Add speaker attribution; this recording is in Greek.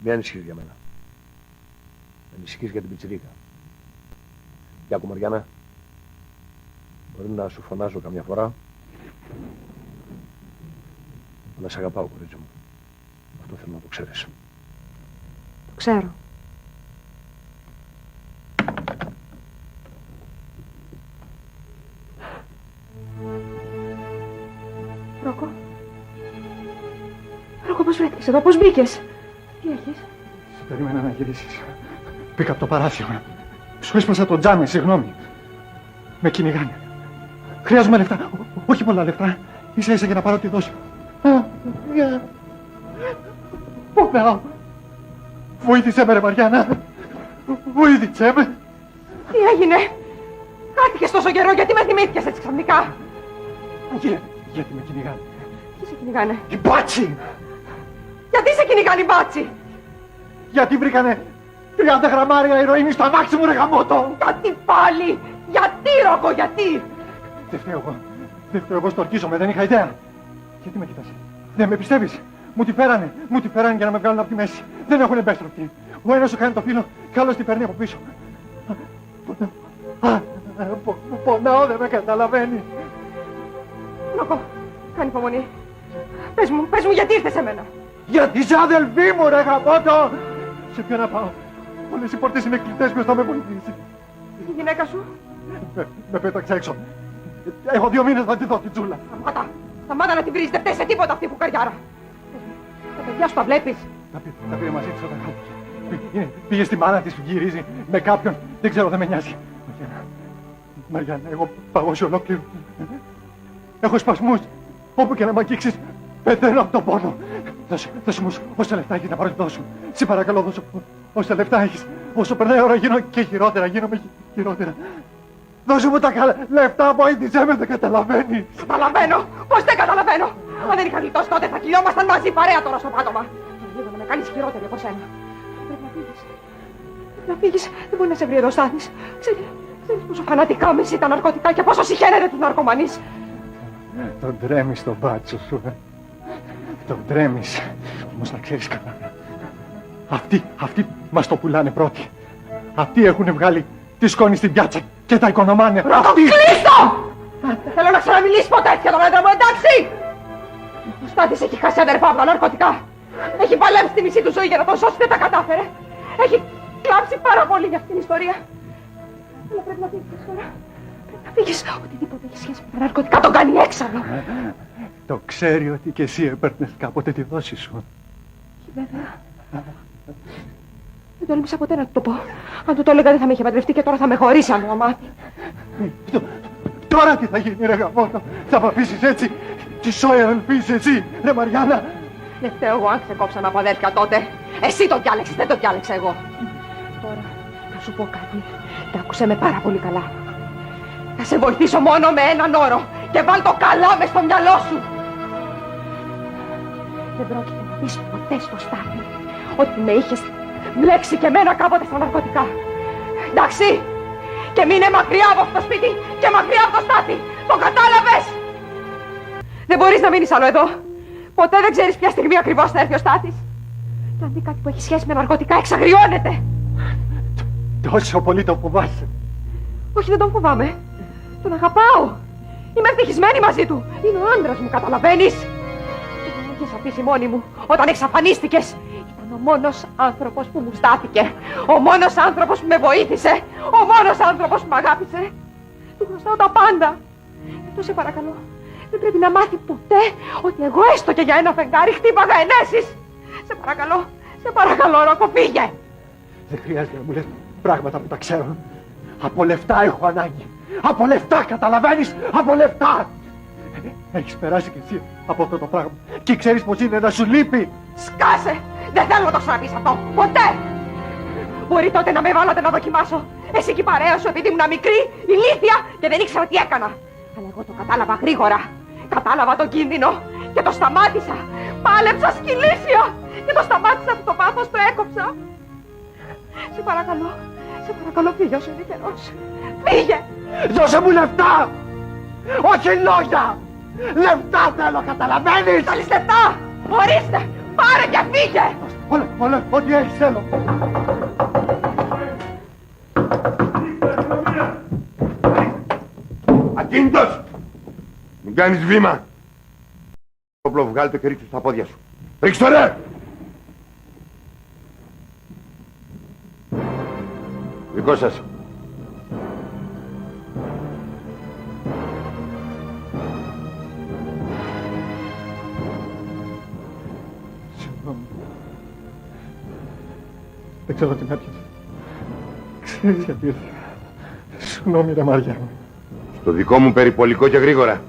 Speaker 1: Μην ανησυχείς για μένα. Ανησυχείς για την πιτσιρίκα. Κι άκου, Μαριάννα. Μπορεί να σου φωνάζω καμιά φορά. Αλλά σε αγαπάω, κορίτσι μου. Αυτό θέλω να το ξέρεις.
Speaker 2: Το ξέρω. Ρόκο. Ρόκο, πώς βρέθηκες εδώ, πώς μπήκες? Τι έχεις?
Speaker 3: Σε περίμενα να γυρίσεις. Μπήκα από το παράθυρο. Σου έσπασα το τζάμι, συγγνώμη. Με κυνηγάνε. Χρειάζομαι λεφτά. Όχι πολλά λεφτά. Ίσα ίσα για να πάρω τη δόση. Πονάω. Βοήθησέ με, ρε Μαριάννα. Βοήθησέ με.
Speaker 2: Τι έγινε? Χάθηκες τόσο καιρό, γιατί με θυμήθηκες έτσι ξαφνικά?
Speaker 3: Γιατί με κυνηγάνε?
Speaker 2: Τι σε κυνηγάνε?
Speaker 3: Οι μπάτσι!
Speaker 2: Γιατί σε κυνηγάνε οι μπάτσι?
Speaker 3: Γιατί βρήκανε 30 γραμμάρια ηρωίνη στο αμάξι μου, ρε γαμότο!
Speaker 2: Γιατί πάλι? Γιατί, Ρόκο, γιατί?
Speaker 3: Δεν φταίω εγώ. Δεν φταίω εγώ, στορκίζομαι, δεν είχα ιδέα. Γιατί με κοιτάς? Δεν με πιστεύεις? Μου τη φέρανε για να με βγάλουν από τη μέση. Δεν έχουν εμπέστροφτη. Ο ένας σου κάνει το φύλλο και άλλος την παίρνει από πίσω. Πονάω, δεν με καταλαβαίνει.
Speaker 2: Ρόκο, κάνει υπομονή. Πες μου, γιατί ήρθες σε μένα?
Speaker 3: Γιατί είσαι αδελφή μου, ρε γαμότο! Σε ποιο να πάω? Όλες οι πόρτες είναι κλειτές, ποιος θα με βοηθήσει?
Speaker 2: Η γυναίκα σου?
Speaker 3: Με πέταξε έξω. Έχω 2 μήνες να τη δω την τζούλα.
Speaker 2: Σταμάτα να την βρεις, δεν φταίει σε τίποτα αυτή η φουκαριάρα. Τα παιδιά σου τα βλέπεις?
Speaker 3: Τα πήρε μαζί της όταν χάθηκε. Πήγε στη μάνα της, γυρίζει με κάποιον, δεν ξέρω, δεν με νοιάζει. Μαριάννα, εγώ παγώσει ολόκληρο. Έχω σπασμούς. Όπου και να μ' αγγίξεις, πεθαίνω από τον πόνο. Δώσε μου όσα λεφτά έχεις να πάρω, δώσου. Σε παρακαλώ, δώσε όσα λεφτά έχεις. Όσο περνάει η ώρα γίνω και χειρότερα, γίνομαι χειρότερα. Δώσε μου τα καλά λεφτά, βοήθησέ με, δεν καταλαβαίνεις.
Speaker 2: Καταλαβαίνω, πώς δεν καταλαβαίνω. Αν δεν είχα γλιτώσει τότε θα κυλιόμασταν μαζί παρέα τώρα στο πάτωμα. Λίγο να με κάνεις χειρότερη από σένα. Πρέπει να φύγεις. Πρέπει να φύγεις, δεν μπορεί να σε βρει εδώ Στάθης. Ξέρεις πόσο φανατικά μισεί τα ναρκωτικά και πόσο συχαίνεται τους ναρκωμανείς.
Speaker 3: Τον τρέμεις τον μπάτσο σου, τον τρέμεις. Όμως να ξέρεις καλά. Αυτοί μας το πουλάνε πρώτοι. Αυτοί έχουν βγάλει τη σκόνη στην πιάτσα και τα οικονομάνε.
Speaker 2: Ρόκο, κλείστο! Δεν θέλω να ξαναμιλήσεις ποτέ για τον άντρα μου, εντάξει! Ο Στάθης έχει χάσει αδερφά από τα ναρκωτικά. Έχει παλέψει τη μισή του ζωή για να τον σώσει, δεν τα κατάφερε. Έχει κλάψει πάρα πολύ για αυτήν την ιστορία. Αλλά πρέπει να φύγεις τώρα. Πρέπει να φύγεις. Οτιδήποτε έχει σχέση με τα ναρκωτικά τον κάνει έξαλλο.
Speaker 3: Το ξέρει ότι και εσύ έπαιρνες κάποτε τη δόση σου.
Speaker 2: Βέβαια. Δεν τόλμησα ποτέ να του το πω. Αν του το έλεγα δεν θα με είχε παντρευτεί και τώρα θα με χωρίσει αν το μάθει.
Speaker 3: Τώρα τι θα γίνει, ρε γαμότο? Θα μ' αφήσεις έτσι? Τι σόι αδελφής εσύ, ρε Μαριάννα?
Speaker 2: Δεν φταίω εγώ αν ξεκόψαν από αδέρφια τότε. Εσύ το διάλεξες, δεν το διάλεξα εγώ. Τώρα θα σου πω κάτι και άκουσέ με πάρα πολύ καλά. Θα σε βοηθήσω μόνο με έναν όρο και βάλ το καλά μες στο μυαλό σου. Δεν πρόκειται να πεις ποτέ στο Στάθη ότι με είχες μπλέξει και εμένα κάποτε στα ναρκωτικά. Εντάξει, και μείνε μακριά από αυτό το σπίτι και μακριά από το Στάθη. Το κατάλαβες? Δεν μπορείς να μείνεις άλλο εδώ. Ποτέ δεν ξέρεις ποια στιγμή ακριβώς θα έρθει ο Στάθης. Και αν δει κάτι που έχει σχέση με ναρκωτικά, εξαγριώνεται.
Speaker 3: Τόσο πολύ τον φοβάσαι?
Speaker 2: Όχι, δεν τον φοβάμαι. Τον αγαπάω. Είμαι ευτυχισμένη μαζί του. Είναι ο άντρας μου, καταλαβαίνεις? Και δεν με είχες αφήσει μόνη μου όταν εξαφανίστηκες. Ήταν ο μόνος άνθρωπος που μου στάθηκε. Ο μόνος άνθρωπος που με βοήθησε. Ο μόνος άνθρωπος που με αγάπησε. Του χρωστάω τα πάντα. Γι' αυτό σε παρακαλώ. Δεν πρέπει να μάθει ποτέ ότι εγώ έστω και για ένα φεγγάρι χτύπαγα ενέσεις. Σε παρακαλώ, Ρόκο, φύγε.
Speaker 3: Δεν χρειάζεται να μου λες πράγματα που τα ξέρω. Από λεφτά έχω ανάγκη. Από λεφτά, καταλαβαίνεις? Από λεφτά! Έχεις περάσει κι εσύ από αυτό το πράγμα και ξέρεις πως είναι να σου λείπει.
Speaker 2: Σκάσε! Δεν θέλω να το ξαναπείς αυτό! Ποτέ! Μπορεί τότε να με βάλατε να δοκιμάσω. Εσύ και η παρέα σου επειδή ήμουν μικρή, ηλίθια και δεν ήξερα τι έκανα. Αλλά εγώ το κατάλαβα γρήγορα. Κατάλαβα τον κίνδυνο και το σταμάτησα. Πάλεψα σκυλήσια και το σταμάτησα από το πάθος, το έκοψα. Σε παρακαλώ, φύγε όσο είναι καιρός. Φύγε!
Speaker 3: Δώσε μου λεφτά! Όχι λόγια! Λεφτά θέλω, καταλαβαίνεις!
Speaker 2: Θέλεις λεφτά! Ορίστε! Πάρε και φύγε!
Speaker 3: Όλα, ό,τι έχεις θέλω.
Speaker 4: Ακίνητος! Μην κάνεις βήμα! Όπλο, βγάλει το κερί του στα πόδια σου. Ρίξ' το ρε! Δικό σας.
Speaker 3: Συγγνώμη. Δεν ξέρω τι με έπιασε. Ξέρεις γιατί ήρθα. Συγγνώμη ρε Μαριά μου.
Speaker 4: Στο δικό μου περιπολικό και γρήγορα.